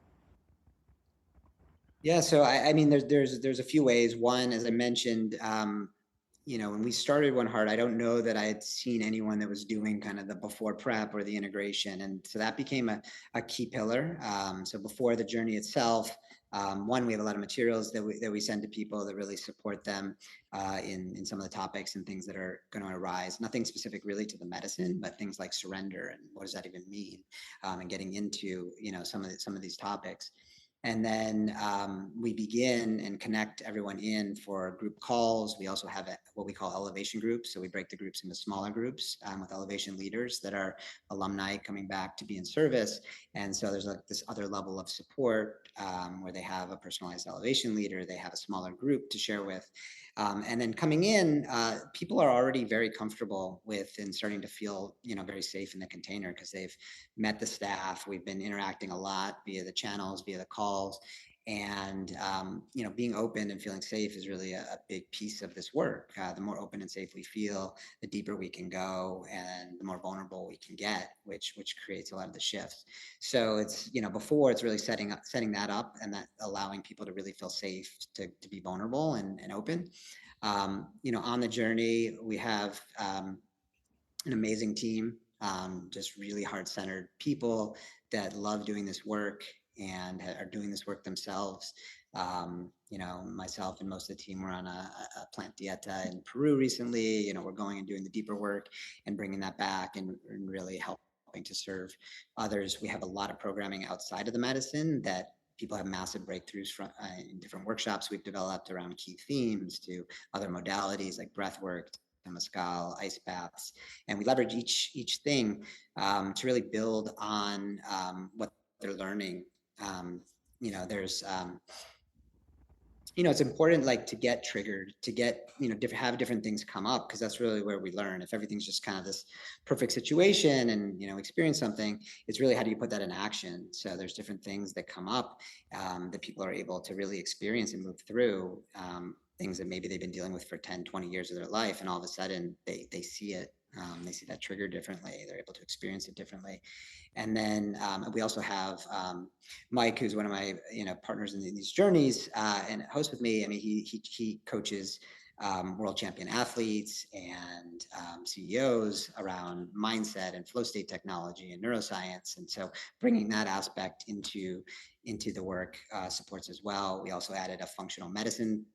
Yeah, so I mean, there's a few ways. One, as I mentioned, when we started One Heart, I don't know that I had seen anyone that was doing kind of the before prep or the integration, and so that became a key pillar. So before the journey itself, one, we have a lot of materials that we send to people that really support them in some of the topics and things that are going to arise. Nothing specific really to the medicine, but things like surrender and what does that even mean, and getting into some of these topics. And then we begin and connect everyone in for group calls. We also have what we call elevation groups. So we break the groups into smaller groups with elevation leaders that are alumni coming back to be in service. And so there's like this other level of support where they have a personalized elevation leader, they have a smaller group to share with. And then coming in, people are already very comfortable with and starting to feel, very safe in the container because they've met the staff. We've been interacting a lot via the channels, via the calls, and being open and feeling safe is really a big piece of this work. The more open and safe we feel, the deeper we can go, and the more vulnerable we can get, which creates a lot of the shifts. So it's before it's really setting that up, and that allowing people to really feel safe to be vulnerable and open. On the journey, we have an amazing team, just really heart-centered people that love doing this work. and are doing this work themselves. Myself and most of the team were on a plant dieta in Peru recently. We're going and doing the deeper work and bringing that back and really helping to serve others. We have a lot of programming outside of the medicine that people have massive breakthroughs from in different workshops we've developed around key themes to other modalities like breath work, temazcal, ice baths, and we leverage each thing to really build on what they're learning. There's it's important like to get triggered, to get, have different things come up, because that's really where we learn. If everything's just kind of this perfect situation and, experience something, it's really how do you put that in action? So there's different things that come up that people are able to really experience and move through, things that maybe they've been dealing with for 10, 20 years of their life. And all of a sudden they see it. They see that trigger differently. They're able to experience it differently. And then we also have Mike, who's one of my partners in these journeys and hosts with me. I mean, he coaches world champion athletes and CEOs around mindset and flow state technology and neuroscience. And so bringing that aspect into the work supports as well. We also added a functional medicine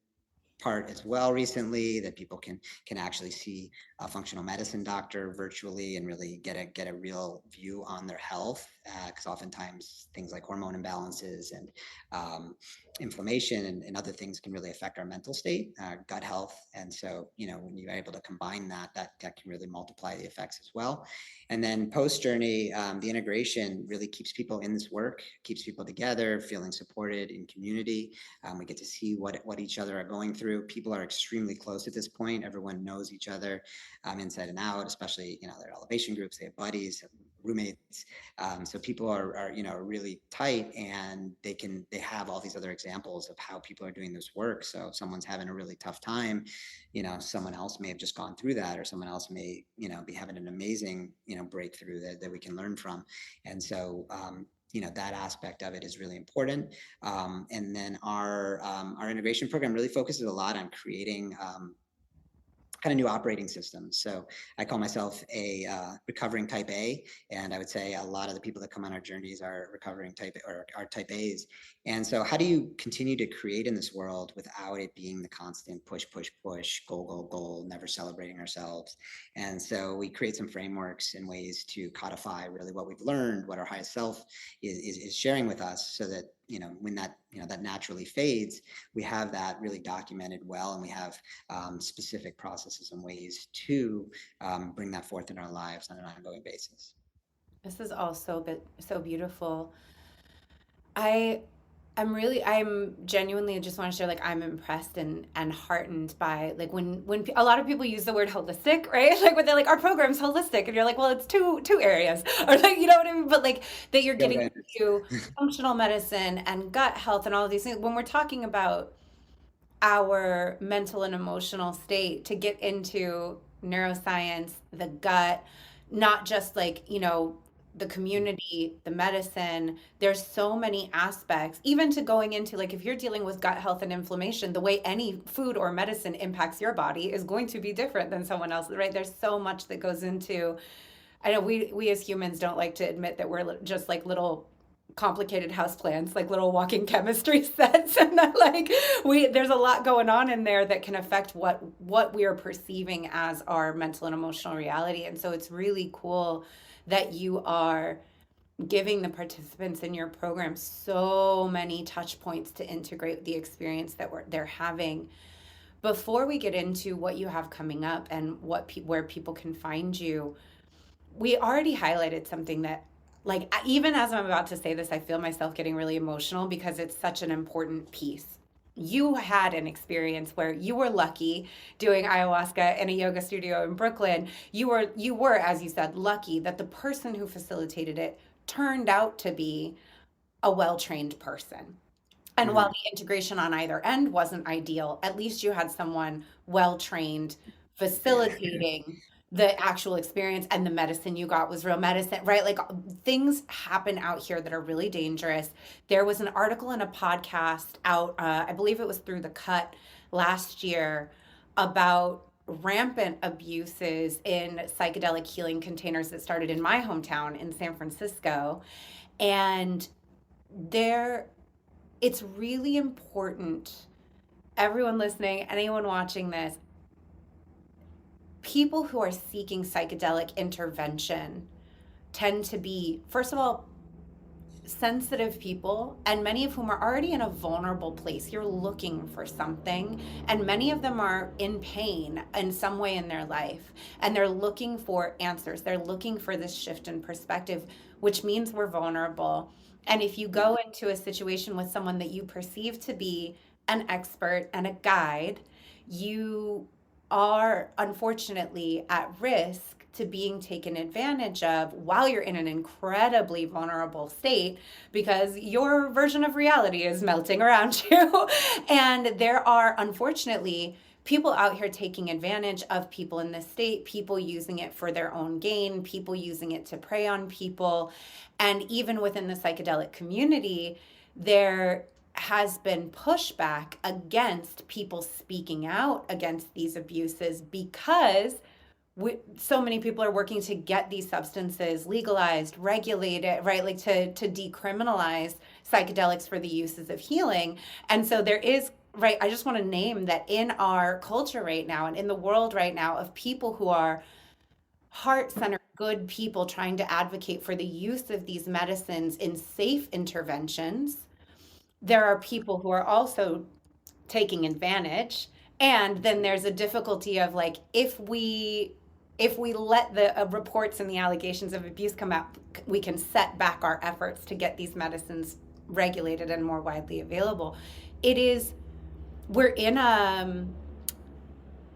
part as well recently, that people can actually see a functional medicine doctor virtually and really get a real view on their health, because oftentimes things like hormone imbalances and inflammation and other things can really affect our mental state, gut health. And so when you're able to combine that can really multiply the effects as well. And then post journey, the integration really keeps people in this work, keeps people together, feeling supported in community. We get to see what each other are going through. People are extremely close at this point. Everyone knows each other inside and out, especially, their elevation groups, they have buddies, roommates. So people are really tight, and they have all these other examples of how people are doing this work. So if someone's having a really tough time, someone else may have just gone through that, or someone else may, be having an amazing, breakthrough that we can learn from. And so, that aspect of it is really important. And then our integration program really focuses a lot on creating kind of new operating systems. So I call myself a recovering type A, and I would say a lot of the people that come on our journeys are recovering type or are type A's. And so how do you continue to create in this world without it being the constant push, goal, never celebrating ourselves? And so we create some frameworks and ways to codify really what we've learned, what our highest self is sharing with us, so that when that that naturally fades, we have that really documented well, and we have specific processes and ways to bring that forth in our lives on an ongoing basis. This is all so beautiful. I'm genuinely just want to share, like, I'm impressed and heartened by, like, when a lot of people use the word holistic, right? Like, when they're like, our program's holistic, and you're like, well, it's two areas, or like, you know what I mean? But like that you're getting into functional medicine and gut health and all of these things. When we're talking about our mental and emotional state, to get into neuroscience, the gut, not just like, the community, the medicine, there's so many aspects, even to going into, like, if you're dealing with gut health and inflammation, the way any food or medicine impacts your body is going to be different than someone else, right? There's so much that goes into, I know we as humans don't like to admit that we're just like little complicated houseplants, like little walking chemistry sets, and that, like, there's a lot going on in there that can affect what we are perceiving as our mental and emotional reality. And so it's really cool that you are giving the participants in your program so many touch points to integrate the experience that they're having. Before we get into what you have coming up and where people can find you, we already highlighted something that, like, even as I'm about to say this, I feel myself getting really emotional because it's such an important piece. You had an experience where you were lucky doing ayahuasca in a yoga studio in Brooklyn. You were, as you said, lucky that the person who facilitated it turned out to be a well-trained person. And while the integration on either end wasn't ideal, at least you had someone well-trained facilitating the actual experience, and the medicine you got was real medicine, right? Like, things happen out here that are really dangerous. There was an article in a podcast out, I believe it was through The Cut last year, about rampant abuses in psychedelic healing containers that started in my hometown in San Francisco. And it's really important, everyone listening, anyone watching this, people who are seeking psychedelic intervention tend to be, first of all, sensitive people, and many of whom are already in a vulnerable place. You're looking for something, and many of them are in pain in some way in their life, and they're looking for answers. They're looking for this shift in perspective, which means we're vulnerable. And if you go into a situation with someone that you perceive to be an expert and a guide, you are unfortunately at risk to being taken advantage of while you're in an incredibly vulnerable state, because your version of reality is melting around you. And there are, unfortunately, people out here taking advantage of people in this state, people using it for their own gain, people using it to prey on people. And even within the psychedelic community, there has been pushback against people speaking out against these abuses, because so many people are working to get these substances legalized, regulated, right? Like to decriminalize psychedelics for the uses of healing. And so there is, right, I just want to name that in our culture right now and in the world right now, of people who are heart-centered, good people trying to advocate for the use of these medicines in safe interventions, there are people who are also taking advantage. And then there's a difficulty of, like, if we let the reports and the allegations of abuse come out, we can set back our efforts to get these medicines regulated and more widely available. It is, we're in a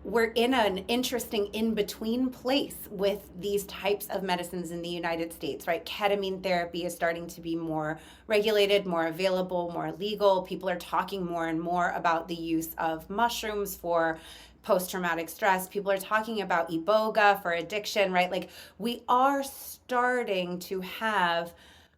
we're in an interesting in-between place with these types of medicines in the United States, right? Ketamine therapy is starting to be more regulated, more available, more legal. People are talking more and more about the use of mushrooms for post-traumatic stress. People are talking about iboga for addiction, right? Like, we are starting to have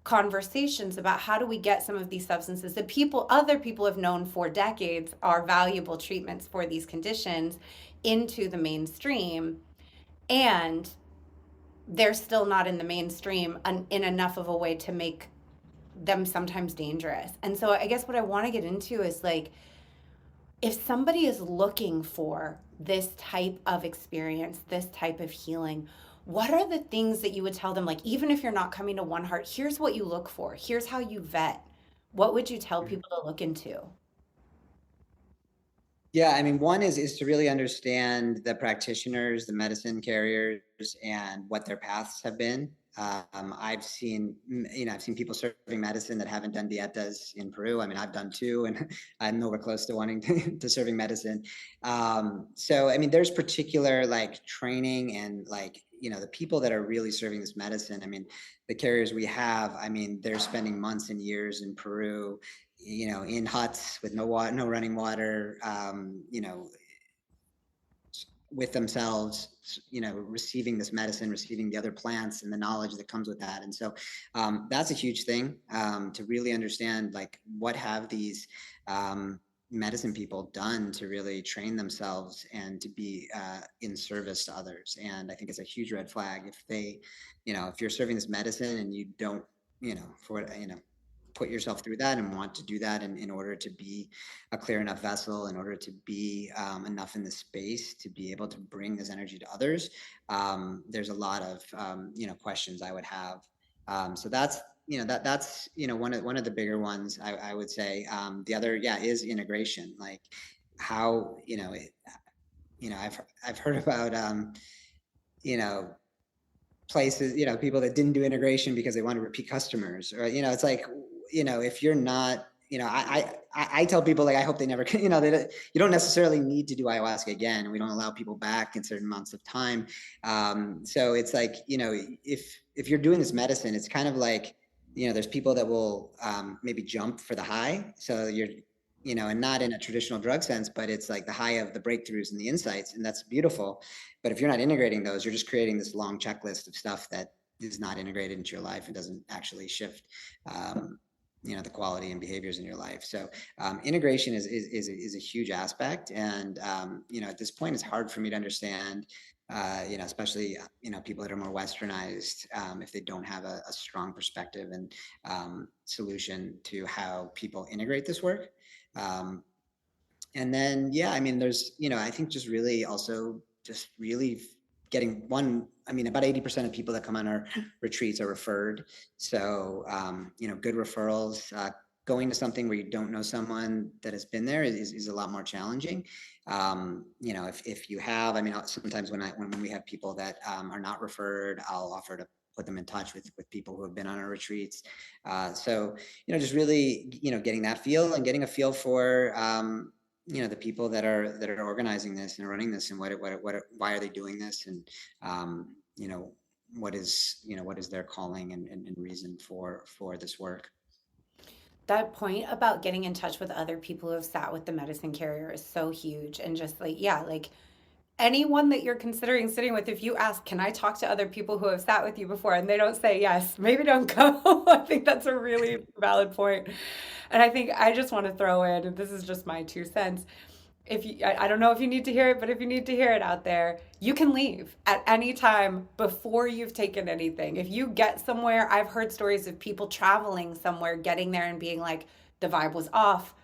conversations about how do we get some of these substances that other people have known for decades are valuable treatments for these conditions into the mainstream. And they're still not in the mainstream in enough of a way to make them sometimes dangerous. And so I guess what I want to get into is, like, if somebody is looking for this type of experience, this type of healing, what are the things that you would tell them? Like, even if you're not coming to One Heart, here's what you look for. Here's how you vet. What would you tell people to look into? Yeah, I mean, one is to really understand the practitioners, the medicine carriers, and what their paths have been. I've seen, I've seen people serving medicine that haven't done dietas in Peru. I mean, I've done two, and I'm nowhere close to wanting to serving medicine. So, I mean, there's particular, like, training and, like, the people that are really serving this medicine. I mean, the carriers we have, I mean, they're spending months and years in Peru, in huts with no water, no running water, with themselves, receiving this medicine, receiving the other plants and the knowledge that comes with that. And so that's a huge thing, to really understand, like, what have these medicine people done to really train themselves and to be in service to others. And I think it's a huge red flag if they, if you're serving this medicine and you don't, for what, put yourself through that and want to do that in order to be a clear enough vessel, in order to be enough in the space to be able to bring this energy to others. There's a lot of questions I would have. So that's that's one of the bigger ones, I would say. The other, is integration. Like, how I've heard about places, people that didn't do integration because they wanted repeat customers, or, it's like, if you're not, I tell people, like, I hope they never, you don't necessarily need to do ayahuasca again. We don't allow people back in certain months of time. So it's like, if you're doing this medicine, it's kind of like, there's people that will maybe jump for the high. So you're, and not in a traditional drug sense, but it's like the high of the breakthroughs and the insights, and that's beautiful. But if you're not integrating those, you're just creating this long checklist of stuff that is not integrated into your life and doesn't actually shift, the quality and behaviors in your life. So integration is a huge aspect. And, at this point, it's hard for me to understand especially, people that are more westernized, if they don't have a strong perspective and solution to how people integrate this work. And then, yeah, I mean, there's, I think just really also just really getting about 80% of people that come on our retreats are referred. So, good referrals, going to something where you don't know someone that has been there is a lot more challenging. If you have, sometimes when we have people that are not referred, I'll offer to put them in touch with people who have been on our retreats. So, just really, getting that feel and getting a feel for, the people that are organizing this and running this, and why are they doing this, and what is their calling and reason for this work. That point about getting in touch with other people who have sat with the medicine carrier is so huge. And just like, yeah, like anyone that you're considering sitting with, if you ask, can I talk to other people who have sat with you before? And they don't say yes, maybe don't go. I think that's a really valid point. And I think I just want to throw in, and this is just my 2 cents. If you, I don't know if you need to hear it, but if you need to hear it out there, you can leave at any time before you've taken anything. If you get somewhere, I've heard stories of people traveling somewhere, getting there and being like, the vibe was off,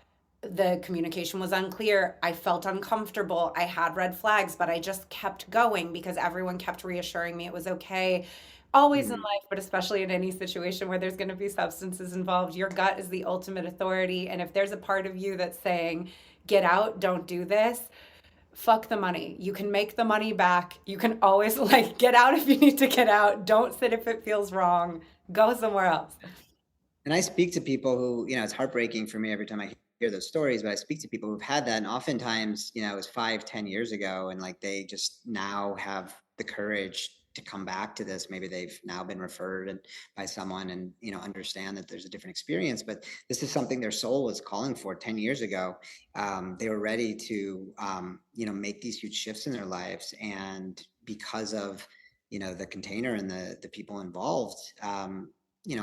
the communication was unclear, I felt uncomfortable, I had red flags, but I just kept going because everyone kept reassuring me it was okay. Always in life, but especially in any situation where there's going to be substances involved, your gut is the ultimate authority. And if there's a part of you that's saying, get out, don't do this, fuck the money. You can make the money back. You can always like get out if you need to get out. Don't sit if it feels wrong. Go somewhere else. And I speak to people who, it's heartbreaking for me every time I hear those stories, but I speak to people who've had that. And oftentimes, it was 5-10 years ago. And like, they just now have the courage to come back to this. Maybe they've now been referred by someone and, understand that there's a different experience, but this is something their soul was calling for 10 years ago. They were ready to, make these huge shifts in their lives. And because of, the container and the people involved,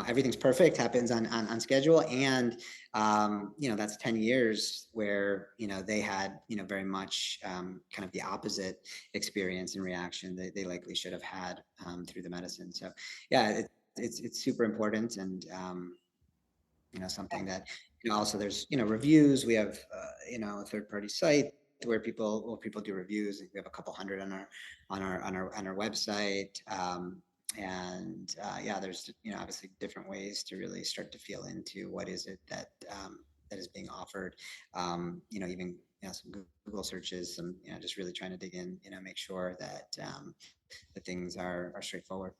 everything's perfect, happens on schedule. And, that's 10 years where, they had, very much kind of the opposite experience and reaction that they likely should have had through the medicine. So yeah, it's super important. And, something that, also there's, reviews. We have, a third party site where people do reviews. We have a couple hundred on our website. And yeah, there's obviously different ways to really start to feel into what is it that is being offered. Even some Google searches, some just really trying to dig in, make sure that the things are straightforward.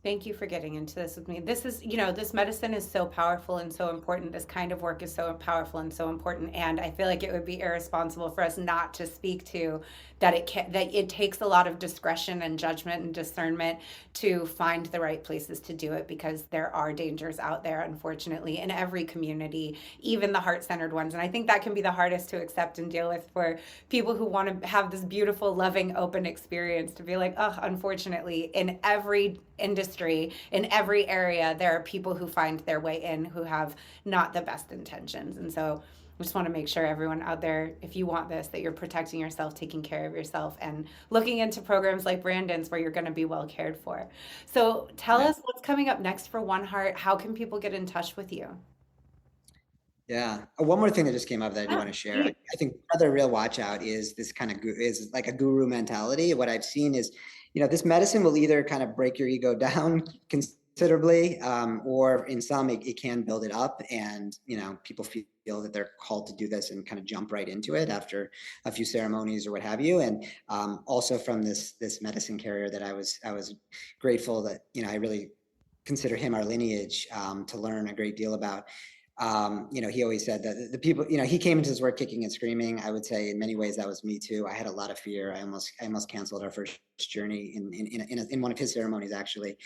Thank you for getting into this with me. This is, this medicine is so powerful and so important. This kind of work is so powerful and so important. And I feel like it would be irresponsible for us not to speak to that it takes a lot of discretion and judgment and discernment to find the right places to do it, because there are dangers out there, unfortunately, in every community, even the heart-centered ones. And I think that can be the hardest to accept and deal with for people who want to have this beautiful, loving, open experience, to be like, oh, unfortunately, in every industry, in every area, there are people who find their way in who have not the best intentions. And so I just want to make sure everyone out there, if you want this, that you're protecting yourself, taking care of yourself, and looking into programs like Brandon's where you're going to be well cared for. So tell us what's coming up next for One Heart. How can people get in touch with you? Yeah. One more thing that just came up that I do want to share. I think another real watch out is this kind of is like a guru mentality. What I've seen is, this medicine will either kind of break your ego down considerably, or in some, it can build it up. And, people feel that they're called to do this and kind of jump right into it after a few ceremonies or what have you. And also from this medicine carrier that I was grateful that, I really consider him our lineage to learn a great deal about. He always said that the people, he came into his work kicking and screaming. I would say in many ways that was me too. I had a lot of fear. I almost canceled our first journey in one of his ceremonies, actually.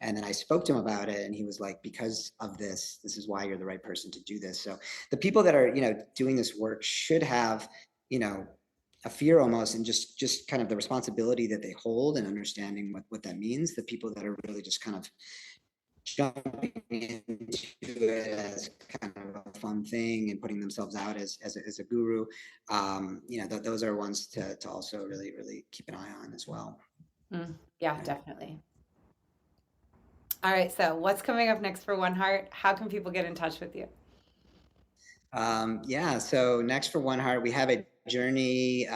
And then I spoke to him about it, and he was like, because of this is why you're the right person to do this. So the people that are, doing this work should have, a fear almost, and just kind of the responsibility that they hold and understanding what that means. The people that are really just kind of jumping into it as kind of a fun thing and putting themselves out as a guru, those are ones to also really, really keep an eye on as well. Yeah, definitely. All right. So what's coming up next for One Heart? How can people get in touch with you? So next for One Heart, we have a journey,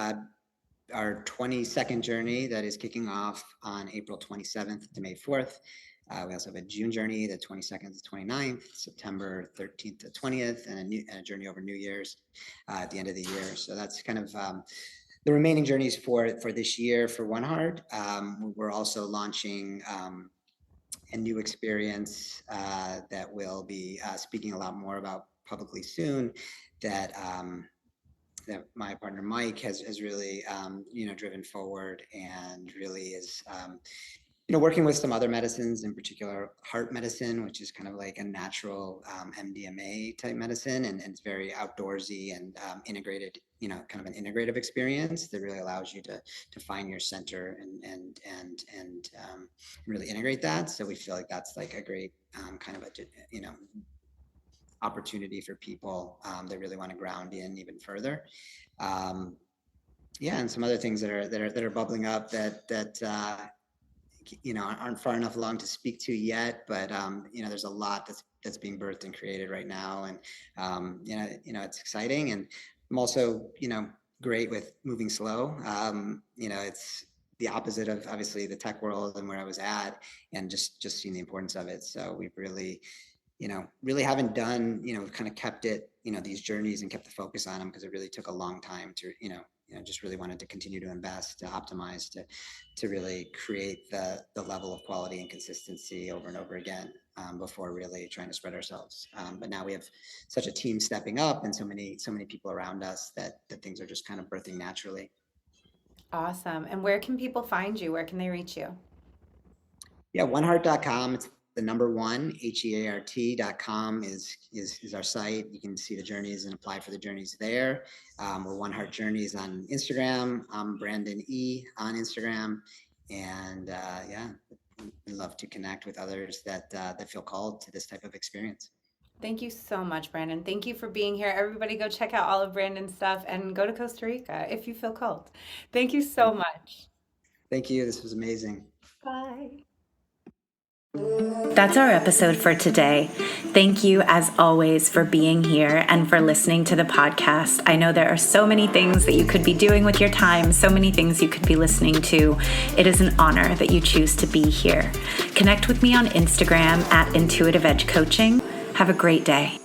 our 22nd journey that is kicking off on April 27th to May 4th. We also have a June journey, the 22nd to 29th, September 13th to 20th, and a journey over New Year's at the end of the year. So that's kind of the remaining journeys for this year for One Heart. We're also launching a new experience that we'll be speaking a lot more about publicly soon, that my partner Mike has really driven forward, and really is working with some other medicines, in particular heart medicine, which is kind of like a natural MDMA type medicine, and it's very outdoorsy and integrated, kind of an integrative experience that really allows you to find your center and really integrate that. So we feel like that's like a great kind of a opportunity for people that really want to ground in even further. And some other things that are bubbling up that aren't far enough along to speak to yet, but there's a lot that's being birthed and created right now, and it's exciting. And I'm also great with moving slow. It's the opposite of obviously the tech world and where I was at, and just seeing the importance of it. So we've really haven't done, kind of kept it, these journeys, and kept the focus on them, because it really took a long time to, just really wanted to continue to invest, to optimize, to really create the level of quality and consistency over and over again before really trying to spread ourselves. But now we have such a team stepping up, and so many people around us that things are just kind of birthing naturally. Awesome. And where can people find you? Where can they reach you? Yeah, oneheart.com. It's the number one, HEART.com is our site. You can see the journeys and apply for the journeys there. We're One Heart Journeys on Instagram. I'm Brandon E on Instagram. And we'd love to connect with others that feel called to this type of experience. Thank you so much, Brandon. Thank you for being here. Everybody go check out all of Brandon's stuff and go to Costa Rica if you feel called. Thank you so much. Thank you. This was amazing. Bye. That's our episode for today. Thank you, as always, for being here and for listening to the podcast. I know there are so many things that you could be doing with your time, so many things you could be listening to. It is an honor that you choose to be here. Connect with me on Instagram at Intuitive Edge Coaching. Have a great day.